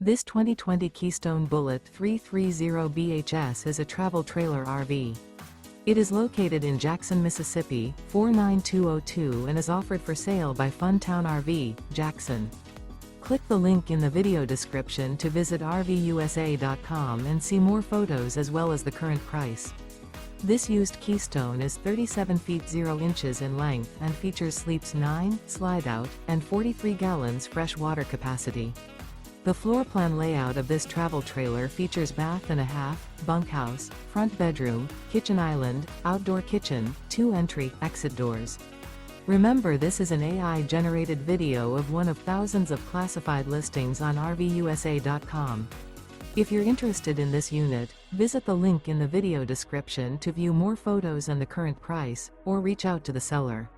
This 2020 Keystone Bullet 330BHS is a travel trailer RV. It is located in Jackson, Mississippi, 49202 and is offered for sale by Funtown RV, Jackson. Click the link in the video description to visit RVUSA.com and see more photos as well as the current price. This used Keystone is 37 feet 0 inches in length and features sleeps 9, slide-out, and 43 gallons fresh water capacity. The floor plan layout of this travel trailer features bath and a half, bunkhouse, front bedroom, kitchen island, outdoor kitchen, 2 entry/exit doors. Remember, this is an AI-generated video of one of thousands of classified listings on RVUSA.com. If you're interested in this unit, visit the link in the video description to view more photos and the current price, or reach out to the seller.